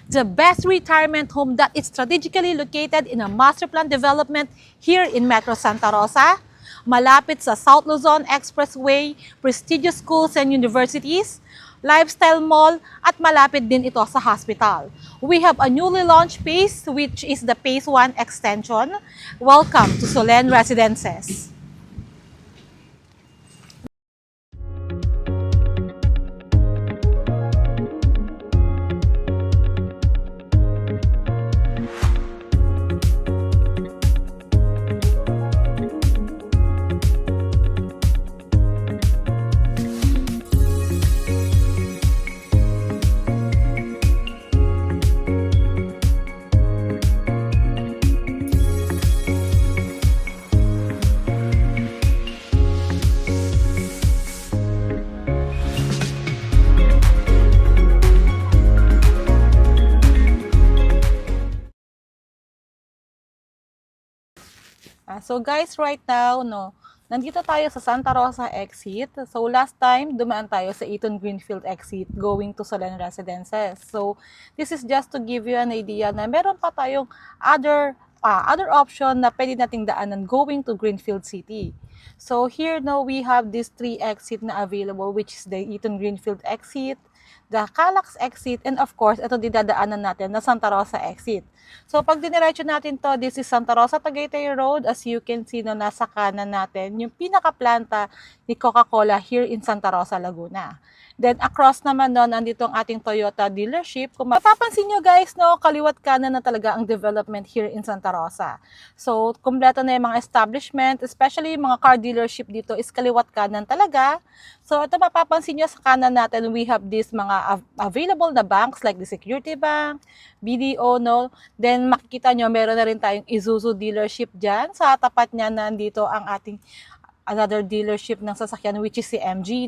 the best retirement home that is strategically located in a master plan development here in Metro Santa Rosa, malapit sa South Luzon Expressway, prestigious schools and universities, lifestyle mall, at malapit din ito sa hospital. We have a newly launched phase which is the Phase 1 extension. Welcome to Solen Residences. So guys, right now, nandito tayo sa Santa Rosa exit. So last time, dumaan tayo sa Eaton Greenfield exit going to Solen Residences. So this is just to give you an idea na meron pa tayong other option na pwede nating daanan going to Greenfield City. So here now we have these 3 exit na available, which is the Eaton Greenfield exit, the Calax exit, and of course, ito didadaanan natin na Santa Rosa exit. So pag diniretso natin to, this is Santa Rosa Tagaytay Road. As you can see, nasa kanan natin yung pinaka-planta ni Coca-Cola here in Santa Rosa, Laguna. Then across naman andito ang ating Toyota dealership. Kung mapapansin nyo guys, kaliwat kanan na talaga ang development here in Santa Rosa. So kumpleto na yung mga establishment, especially yung mga car dealership dito is kaliwat kanan talaga. So ito mapapansin nyo sa kanan natin, we have these mga available na banks like the Security Bank, BDO, Then makikita nyo, meron na rin tayong Isuzu dealership dyan. Sa tapat niya nandito ang ating another dealership ng sasakyan, which is si MG,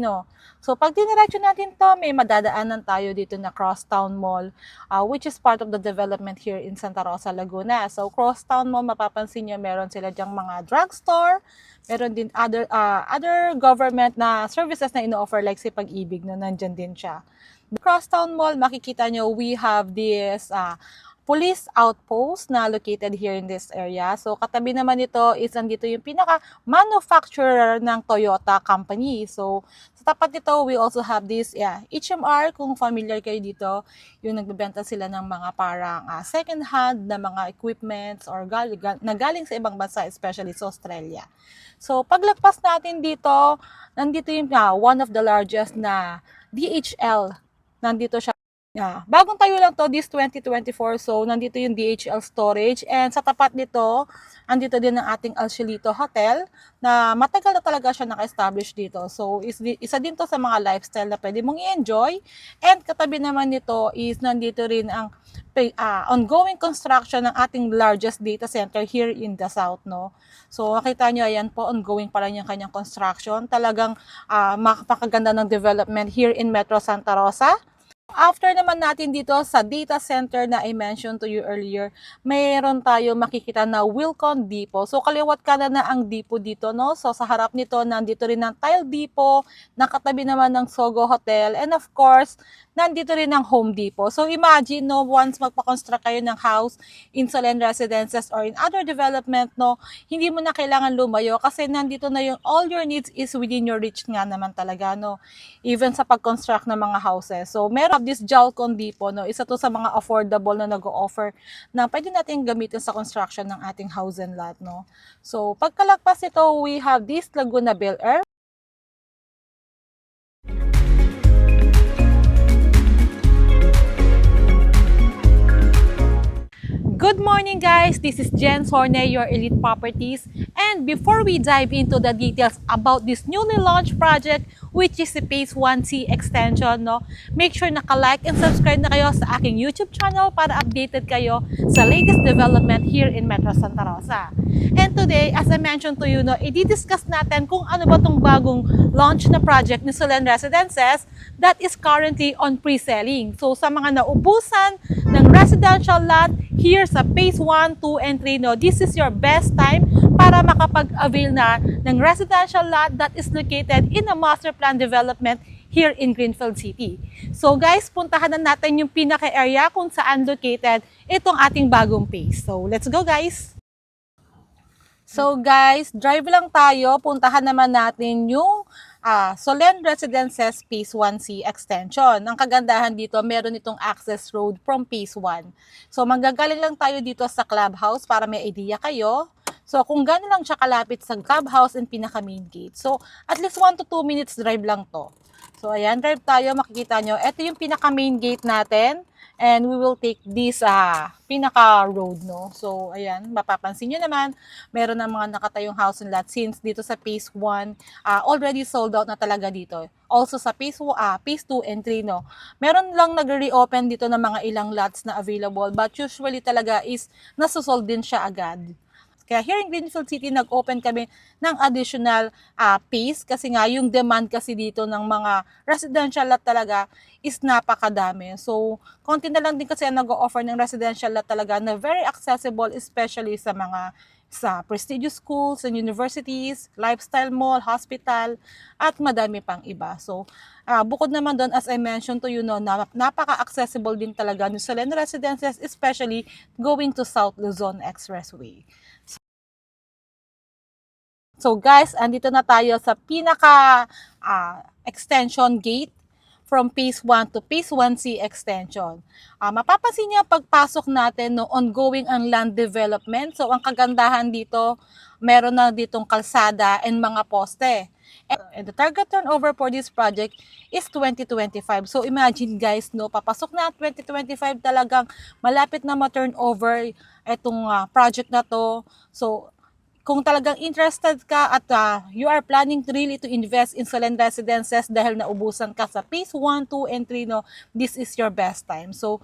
So pag diniretso natin to, may madadaanan tayo dito na Crosstown Mall, which is part of the development here in Santa Rosa, Laguna. So Crosstown Mall, mapapansin nyo, meron sila dyang mga drugstore, meron din other government na services na ino-offer like si Pag-ibig, nandyan din siya. The Crosstown Mall, makikita nyo, we have this police outpost na located here in this area. So, katabi naman nito is andito yung pinaka-manufacturer ng Toyota company. So, sa tapat nito, we also have this, HMR, kung familiar kayo dito, yung nagbebenta sila ng mga parang second-hand na mga equipments or na galing sa ibang bansa, especially sa Australia. So, paglagpas natin dito, nandito yung one of the largest na DHL. Nandito siya. Bagong tayo lang to this 2024, so nandito yung DHL storage, and sa tapat nito andito din ang ating El Cielito Hotel na matagal na talaga siya naka-establish dito. So isa din to sa mga lifestyle na pwede mong i-enjoy, and katabi naman nito is nandito rin ang ongoing construction ng ating largest data center here in the South, So makita nyo, ayan po, ongoing pa lang yung kanyang construction. Talagang makakaganda ng development here in Metro Santa Rosa. After naman natin dito sa data center na I mentioned to you earlier, mayroon tayo makikita na Wilcon Depot. So kaliwat kanan na ang depot dito, So sa harap nito, nandito rin ang Tile Depot, nakatabi naman ng Sogo Hotel, and of course, nandito rin ang Home Depot. So imagine, once magpa-construct kayo ng house in Solen Residences or in other development, hindi mo na kailangan lumayo kasi nandito na yung all your needs is within your reach nga naman talaga, Even sa pag-construct ng mga houses. So meron this Jalcon Depot, isa to sa mga affordable na nag-o-offer na pwede natin gamitin sa construction ng ating house and lot, So pagkalagpas ito, we have this Laguna Bel Air. Good morning guys, this is Jen Sorne, your Elite Properties, and before we dive into the details about this newly launched project, which is the Phase 1C extension, make sure naka-like and subscribe na kayo sa aking YouTube channel para updated kayo sa latest development here in Metro Santa Rosa. And today, as I mentioned to you, i-discuss natin kung ano ba tong bagong launch na project ni Solen Residences that is currently on pre-selling. So sa mga naubusan ng residential lot here sa Phase 1, 2, and 3, this is your best time para makapag-avail na ng residential lot that is located in a master plan development here in Greenfield City. So guys, puntahan na natin yung pinaka-area kung saan located itong ating bagong phase. So let's go guys! So guys, drive lang tayo. Puntahan naman natin yung Solen Residences Phase 1C Extension. Ang kagandahan dito, meron itong access road from Phase 1. So manggagaling lang tayo dito sa clubhouse para may idea kayo. So kung gano'n lang siya kalapit sa clubhouse and pinaka main gate. So at least 1 to 2 minutes drive lang to. So ayan, drive tayo, makikita nyo. Ito yung pinaka main gate natin. And we will take this pinaka road, no? So ayan, mapapansin nyo naman, meron na mga nakatayong house and lot since dito sa phase 1, already sold out na talaga dito. Also sa phase 2 and 3, no? Meron lang nag-reopen dito ng mga ilang lots na available, but usually talaga is nasusold din siya agad. Kaya here in Greenfield City, nag-open kami ng additional phase kasi nga yung demand kasi dito ng mga residential lot talaga is napakadami. So, konti na lang din kasi ang nag-offer ng residential lot talaga na very accessible, especially sa prestigious schools and universities, lifestyle mall, hospital, at madami pang iba. So, bukod naman doon, as I mentioned to you, no, napaka-accessible din talaga ng Solen Residences, especially going to South Luzon Expressway. So guys, andito na tayo sa pinaka extension gate from phase 1 to phase 1C extension. Mapapansin niyo pagpasok natin no, ongoing ang land development. So ang kagandahan dito, meron na ditong kalsada and mga poste. And the target turnover for this project is 2025. So imagine guys, no, papasok na 2025 talagang malapit na ma-turnover itong project na to. So kung talagang interested ka at you are planning really to invest in Solen Residences dahil naubusan ka sa phase 1, 2, and 3, no, this is your best time. So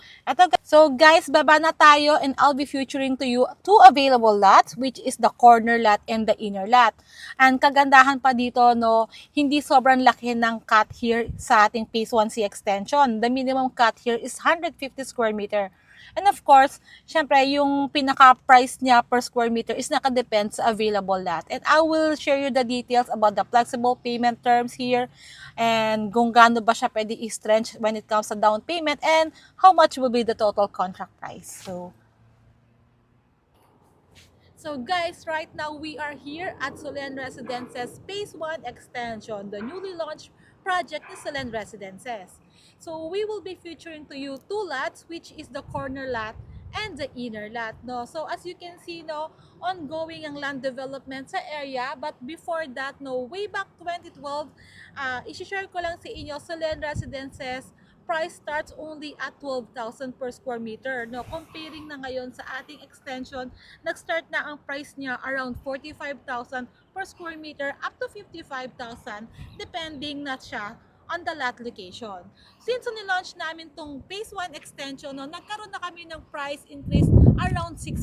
guys, baba na tayo and I'll be featuring to you 2 available lots, which is the corner lot and the inner lot. And kagandahan pa dito, no, hindi sobrang laki ng cut here sa ating phase 1C extension. The minimum cut here is 150 square meter. And of course, syempre, yung pinaka-price niya per square meter is nakadepend sa available lot. And I will share you the details about the flexible payment terms here and kung gaano ba siya pwede i-stretch when it comes to down payment and how much will be the total contract price. So guys, right now we are here at Solen Residences Phase 1 Extension, the newly launched project ni Solen Residences. So we will be featuring to you 2 lots, which is the corner lot and the inner lot. No? So as you can see, no, ongoing ang land development sa area. But before that, no, way back 2012, isi-share ko lang sa inyo, Solen Residences price starts only at 12,000 per square meter. No, comparing na ngayon sa ating extension, nag-start na ang price niya around 45,000 per square meter up to 55,000 depending na siya on the lot location. Since ni-launch namin tong phase 1 extension, no, nagkaroon na kami ng price increase around 6%.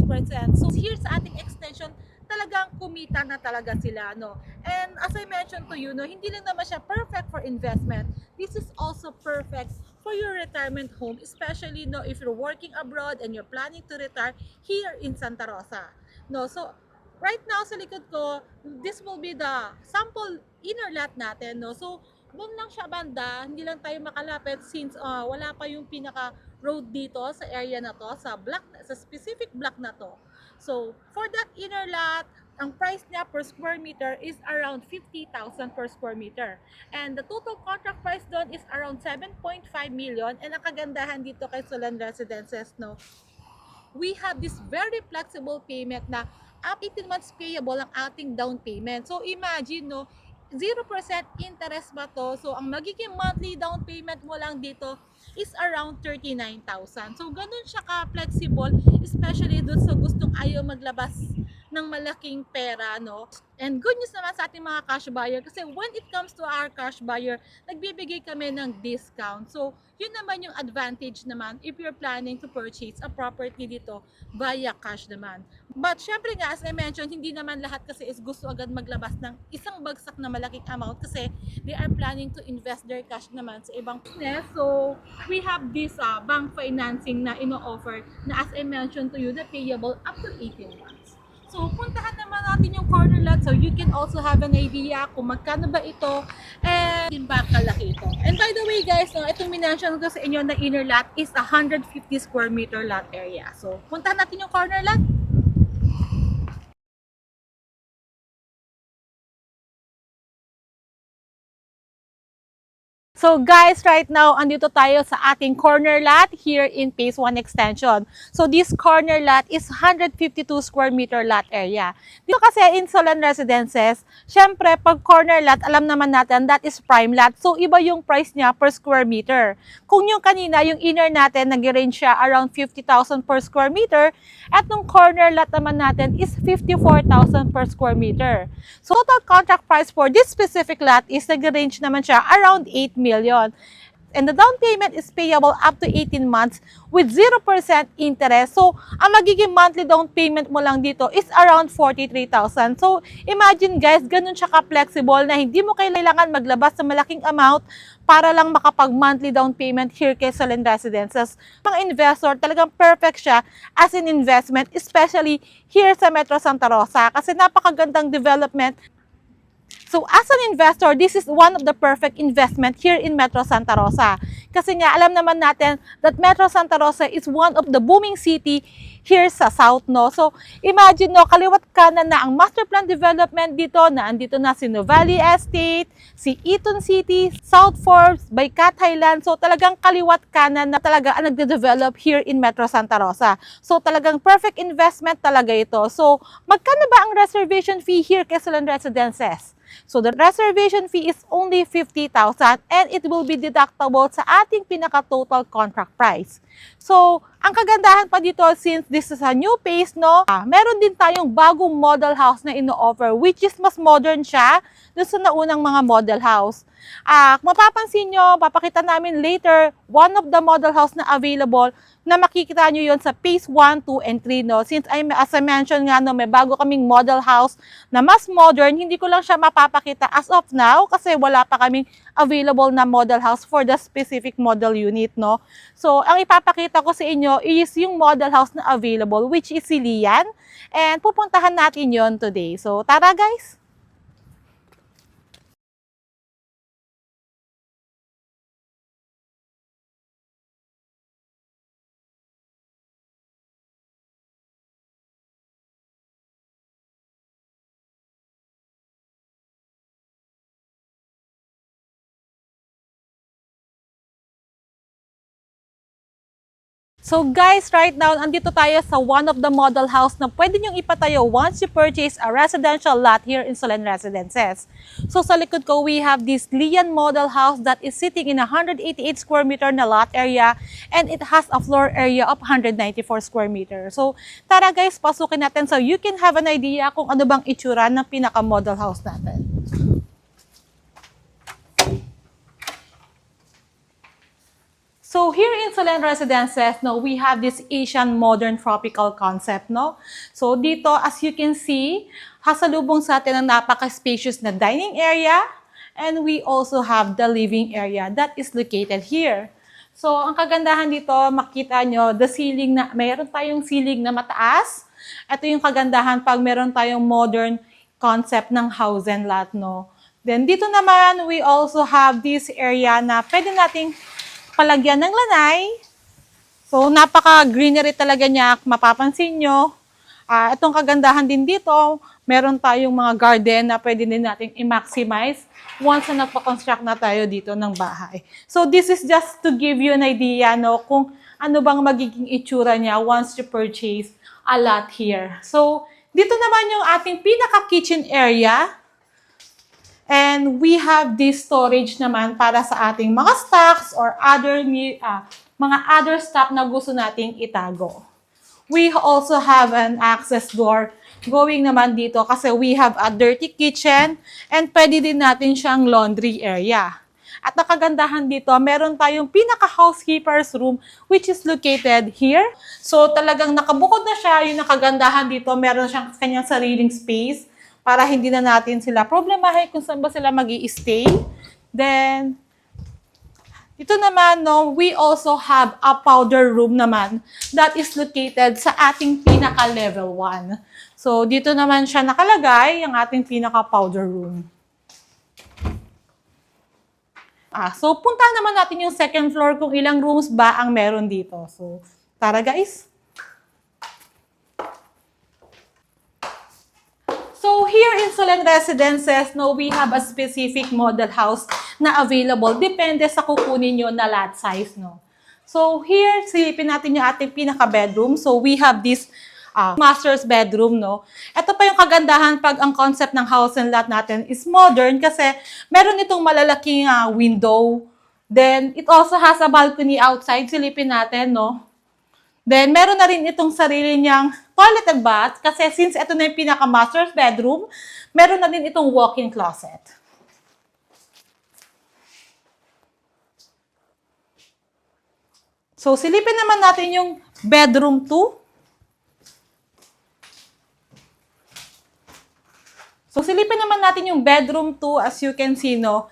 So here sa ating extension, talagang kumita na talaga sila, no. And as I mentioned to you, no, hindi lang naman siya perfect for investment. This is also perfect for your retirement home, especially, no, if you're working abroad and you're planning to retire here in Santa Rosa. No, so right now sa likod ko, this will be the sample inner lot natin, no. So doon lang siya banda, hindi lang tayo makalapit since wala pa yung pinaka road dito sa area na to, sa specific block na to. So for that inner lot, ang price niya per square meter is around 50,000 per square meter. And the total contract price doon is around 7.5 million. And ang kagandahan dito kay Solen Residences, no, we have this very flexible payment na up 18 months payable ang ating down payment. So imagine, no, 0% interest ba to? So ang magiging monthly down payment mo lang dito is around 39,000. So ganun siya ka-flexible, especially dun sa gustong ayaw maglabas ng malaking pera, no? And good news naman sa ating mga cash buyer kasi when it comes to our cash buyer, nagbibigay kami ng discount. So, yun naman yung advantage naman if you're planning to purchase a property dito via cash naman. But syempre nga, as I mentioned, hindi naman lahat kasi is gusto agad maglabas ng isang bagsak na malaking amount kasi they are planning to invest their cash naman sa ibang business. So, we have this bank financing na ino-offer na as I mentioned to you, the payable up to 18 months. So, puntahan naman natin yung corner lot so you can also have an idea kung magkano ba ito and yun ba kalaki ito. And by the way guys, no, itong minention ko sa inyo na inner lot is 150 square meter lot area. So, puntahan natin yung corner lot. So guys, right now, andito tayo sa ating corner lot here in Phase 1 Extension. So this corner lot is 152 square meter lot area. Dito kasi in Solan Residences, syempre pag corner lot, alam naman natin that is prime lot. So iba yung price niya per square meter. Kung yung kanina, yung inner natin, nag-range siya around 50,000 per square meter, at nung corner lot naman natin is 54,000 per square meter. So total contract price for this specific lot is nag-range naman siya around 8 million. And the down payment is payable up to 18 months with 0% interest. So, ang magiging monthly down payment mo lang dito is around 43,000. So, imagine guys, ganun siya ka-flexible na hindi mo kailangan maglabas sa malaking amount para lang makapag-monthly down payment here kay Solan Residences. Mga investor, talagang perfect siya as an investment, especially here sa Metro Santa Rosa kasi napakagandang development. So as an investor, this is one of the perfect investment here in Metro Santa Rosa. Kasi nga, alam naman natin that Metro Santa Rosa is one of the booming city here sa South, no? So, imagine, no, kaliwat kanan na ang master plan development dito, na andito na si Nuvali Estate, si Eton City, South Forbes, Baykat Highland. So, talagang kaliwat kanan na talaga ang nagde-develop here in Metro Santa Rosa. So, talagang perfect investment talaga ito. So, magkano ba ang reservation fee here kay Solan Residences? So, the reservation fee is only 50,000 and it will be deductible sa ating pinaka-total contract price. So, ang kagandahan pa dito, since this is a new phase, no, meron din tayong bagong model house na ino-offer, which is mas modern siya doon sa naunang mga model house. Kung mapapansin nyo, papakita namin later, one of the model house na available na makikita nyo yon sa Phase 1, 2, and 3. No? Since as I mentioned nga, no, may bago kaming model house na mas modern, hindi ko lang siya mapapakita as of now kasi wala pa kaming available na model house for the specific model unit. No? So, ang ipapakita ko sa inyo is yung model house na available, which is si Lian. And pupuntahan natin yon today. So, tara guys! So guys, right now, andito tayo sa one of the model house na pwede nyong ipatayo once you purchase a residential lot here in Solan Residences. So sa likod ko, we have this Lian model house that is sitting in a 188 square meter na lot area and it has a floor area of 194 square meter. So tara guys, pasukin natin so you can have an idea kung ano bang itsura ng pinaka-model house natin. So here in Solan Residences, no, we have this Asian modern tropical concept, no? So dito, as you can see, hasalubong sa atin ang napaka-spacious na dining area, and we also have the living area that is located here. So ang kagandahan dito, makita nyo, the ceiling na, mayroon tayong ceiling na mataas. Ito yung kagandahan pag meron tayong modern concept ng house and lot, no? Then dito naman, we also have this area na pwede nating palagyan ng lanay. So, napaka-greenery talaga niya. Mapapansin nyo. Itong kagandahan din dito, meron tayong mga garden na pwede din natin i-maximize once na nagpa-construct na tayo dito ng bahay. So, this is just to give you an idea, no, kung ano bang magiging itsura niya once you purchase a lot here. So, dito naman yung ating pinaka-kitchen area. And we have this storage naman para sa ating mga stocks or mga other stuff na gusto nating itago. We also have an access door going naman dito kasi we have a dirty kitchen and pwede din natin siyang laundry area. At nakagandahan dito, meron tayong pinaka-housekeeper's room which is located here. So talagang nakabukod na siya, yung nakagandahan dito, meron siyang kanyang sariling space para hindi na natin sila problemahin kung saan ba sila mag-i-stay. Then, Ito naman, no, we also have a powder room naman that is located sa ating pinaka-level 1. So, dito naman siya nakalagay, ang ating pinaka-powder room. So, punta naman natin yung second floor kung ilang rooms ba ang meron dito. So, tara guys! So, here in Solen Residences, no, we have a specific model house na available. Depende sa kukunin nyo na lot size, no. So, here, silipin natin yung ating pinaka-bedroom. So, we have this master's bedroom, no. Ito pa yung kagandahan pag ang concept ng house and lot natin is modern kasi meron itong malalaking window. Then, it also has a balcony outside. Silipin natin, no. Then, meron na rin itong sarili niyang toilet and bath kasi since ito na yung pinaka-master's bedroom, meron na din itong walk-in closet. So, silipin naman natin yung bedroom 2. So, silipin naman natin yung bedroom 2 as you can see, no.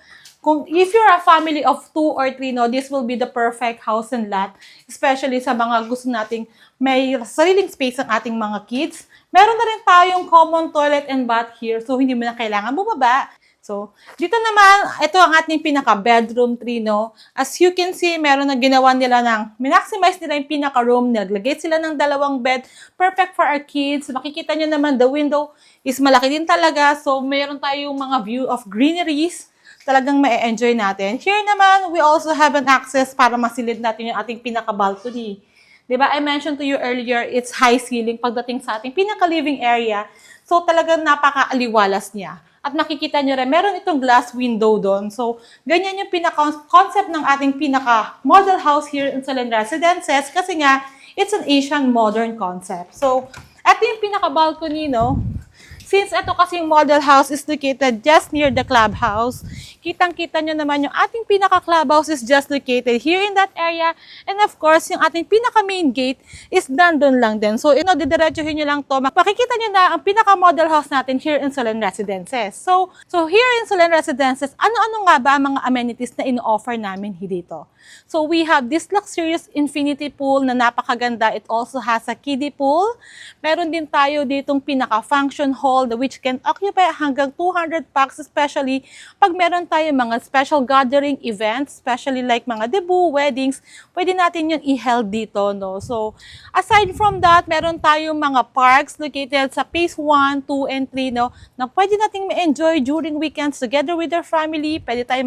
If you're a family of 2 or 3, no, this will be the perfect house and lot, especially sa mga gusto nating may sariling space ang ating mga kids. Meron na rin tayong common toilet and bath here, so hindi mo na kailangan bumaba. So, dito naman, ito ang ating pinaka-bedroom 3, no. As you can see, meron na ginawa nila minmaximize nila yung pinaka-room. Naglagay sila ng 2 bed. Perfect for our kids. Makikita nyo naman, the window is malaki din talaga. So, meron tayong mga view of greeneries. Talagang ma-enjoy natin. Here naman, we also have an access para masilid natin yung ating pinaka-balcony. Diba? I mentioned to you earlier, it's high ceiling pagdating sa ating pinaka-living area. So, talagang napaka-aliwalas niya. At makikita nyo rin, meron itong glass window doon. So, ganyan yung pinaka-concept ng ating pinaka-model house here in Solen Residences kasi nga, it's an Asian modern concept. So, ito yung pinaka-balcony, no? Since ito kasing model house is located just near the clubhouse, kitang-kita nyo naman yung ating pinaka-clubhouse is just located here in that area. And of course, yung ating pinaka-main gate is nandun lang din. So, didiretsuhin nyo lang to. Makikita nyo na ang pinaka-model house natin here in Solen Residences. So here in Solen Residences, ano-ano nga ba ang mga amenities na ino-offer namin dito? So, we have this luxurious infinity pool na napakaganda. It also has a kiddie pool. Meron din tayo ditong pinaka-function hall which can occupy hanggang 200 packs, especially pag meron tayo mga special gathering events, especially like mga debut, weddings, pwede natin yung i-held dito, no? So, aside from that, meron tayong mga parks located sa phase 1, 2, and 3, no? Na pwede nating ma-enjoy during weekends together with our family. Pwede tayo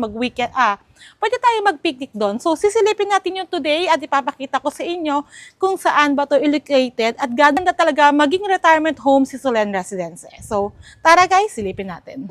pwede tayo mag-picnic doon. So, sisilipin natin yung today at ipapakita ko sa inyo kung saan ba ito located at ganda talaga maging retirement home si Solen Residences. So, tara guys, silipin natin.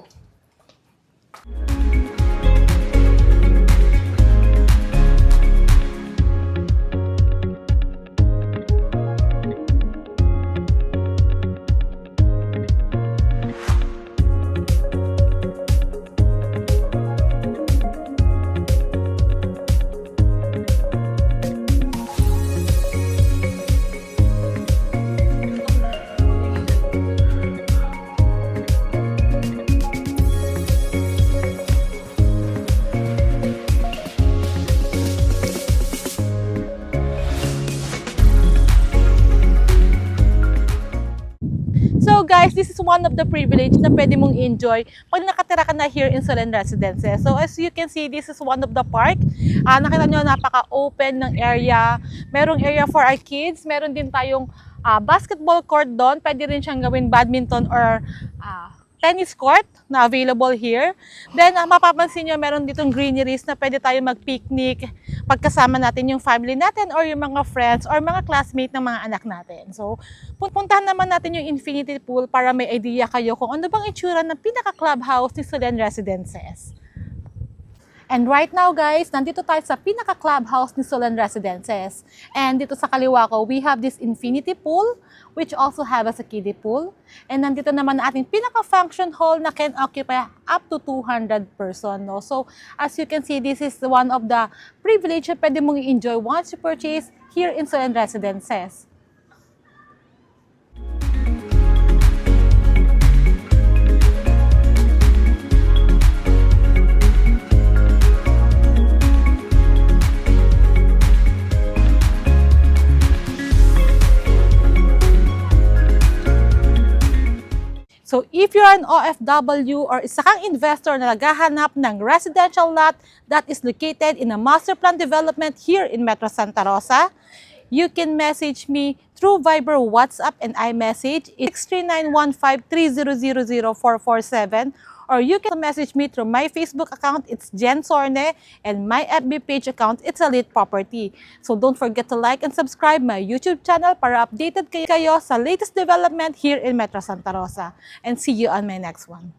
So guys, this is one of the privilege na pwede mong enjoy pag nakatira ka na here in Solen Residences. So as you can see, this is one of the park. Nakita nyo, napaka-open ng area. Merong area for our kids. Meron din tayong basketball court doon. Pwede rin siyang gawin badminton or tennis court na available here. Then, mapapansin nyo, meron ditong greeneries na pwede tayo mag-picnic pagkasama natin yung family natin or yung mga friends or mga classmate ng mga anak natin. So, puntahan naman natin yung infinity pool para may idea kayo kung ano bang itsura ng pinaka-clubhouse ni Solen Residences. And right now guys, nandito tayo sa pinaka-clubhouse ni Solen Residences. And dito sa kaliwa ko, we have this infinity pool, which also have as a kiddie pool. And nandito naman ang ating pinaka-function hall na can occupy up to 200 person. No? So, as you can see, this is one of the privilege na pwede mong i-enjoy once you purchase here in Solen Residences. So if you're an OFW or isa kang investor na naghahanap ng residential lot that is located in a master plan development here in Metro Santa Rosa, you can message me through Viber, WhatsApp, and iMessage. It's 63915300447, or you can message me through my Facebook account. It's Jen Sorne, and my FB page account, it's Elite Property. So don't forget to like and subscribe my YouTube channel para updated kayo sa latest development here in Metro Santa Rosa. And see you on my next one.